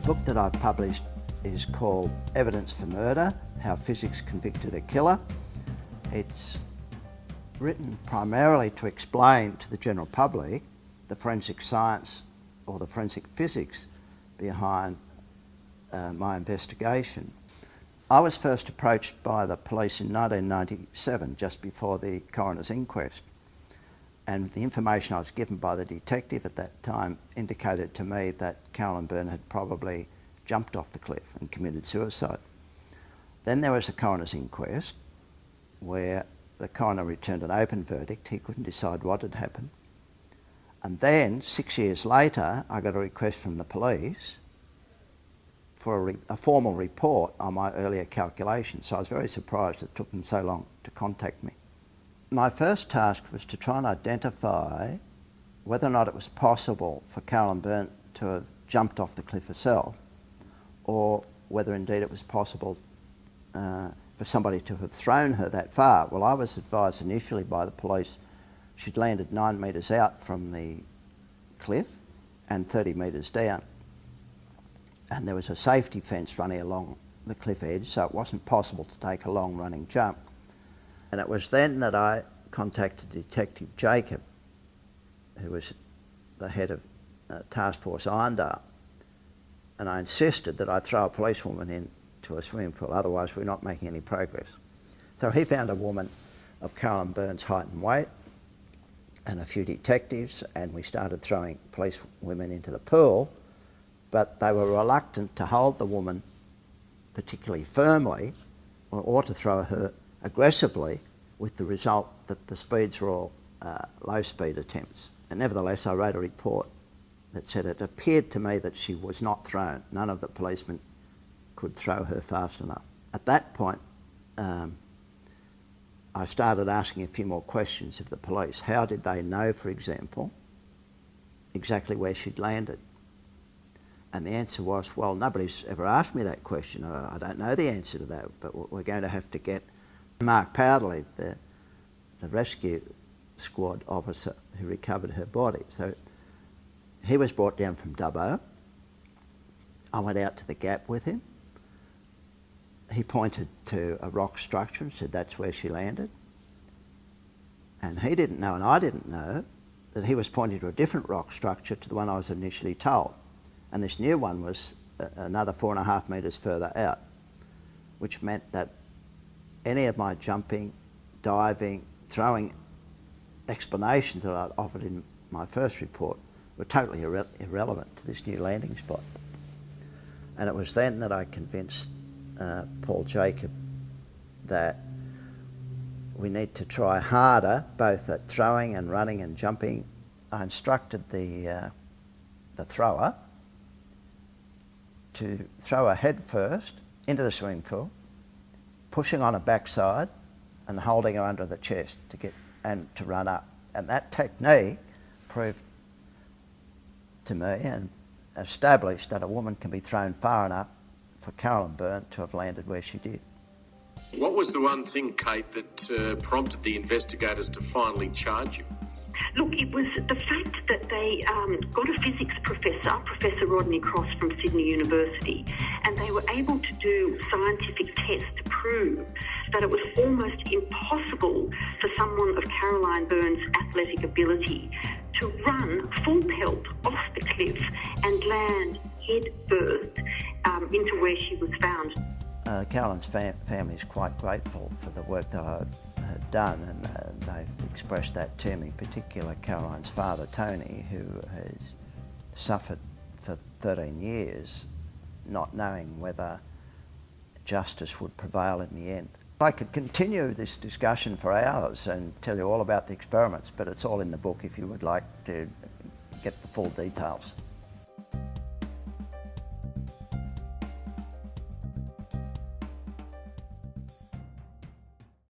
book that I've published is called Evidence for Murder: How Physics Convicted a Killer. It's written primarily to explain to the general public the forensic science or the forensic physics behind my investigation. I was first approached by the police in 1997, just before the coroner's inquest, and the information I was given by the detective at that time indicated to me that Carolyn Byrne had probably jumped off the cliff and committed suicide. Then there was a coroner's inquest where the coroner returned an open verdict. He couldn't decide what had happened. And then 6 years later, I got a request from the police for a formal report on my earlier calculations. So I was very surprised it took them so long to contact me. My first task was to try and identify whether or not it was possible for Carolyn Byrne to have jumped off the cliff herself, or whether indeed it was possible for somebody to have thrown her that far. Well, I was advised initially by the police she'd landed 9 metres out from the cliff and 30 metres down. And there was a safety fence running along the cliff edge, so it wasn't possible to take a long running jump. And it was then that I contacted Detective Jacob, who was the head of Task Force Irondale, and I insisted that I throw a policewoman into a swimming pool, otherwise we're not making any progress. So he found a woman of Carolyn Byrne's height and weight and a few detectives, and we started throwing policewomen into the pool, but they were reluctant to hold the woman particularly firmly or to throw her aggressively, with the result that the speeds were all low speed attempts. And nevertheless, I wrote a report that said it appeared to me that she was not thrown. None of the policemen could throw her fast enough. At that point, I started asking a few more questions of the police. How did they know, for example, exactly where she'd landed? And the answer was, well, nobody's ever asked me that question. I don't know the answer to that, but we're going to have to get Mark Powderly, the rescue squad officer who recovered her body. So he was brought down from Dubbo. I went out to the gap with him. He pointed to a rock structure and said that's where she landed. And he didn't know, and I didn't know, that he was pointing to a different rock structure to the one I was initially told. And this new one was another 4.5 metres further out, which meant that any of my jumping, diving, throwing explanations that I'd offered in my first report were totally irrelevant to this new landing spot. And it was then that I convinced Paul Jacob that we need to try harder, both at throwing and running and jumping. I instructed the thrower to throw her head first into the swimming pool, pushing on her backside and holding her under the chest to run up. And that technique proved to me and established that a woman can be thrown far enough for Carolyn Byrne to have landed where she did. What was the one thing, Kate, that prompted the investigators to finally charge you? Look, it was the fact that they got a physics professor, Professor Rodney Cross from Sydney University, and they were able to do scientific tests to prove that it was almost impossible for someone of Caroline Byrne's athletic ability to run full pelt off the cliff and land head first into where she was found. Carolyn's family is quite grateful for the work that I had done, and they've expressed that to me, particularly Caroline's father, Tony, who has suffered for 13 years, not knowing whether justice would prevail in the end. I could continue this discussion for hours and tell you all about the experiments, but it's all in the book if you would like to get the full details.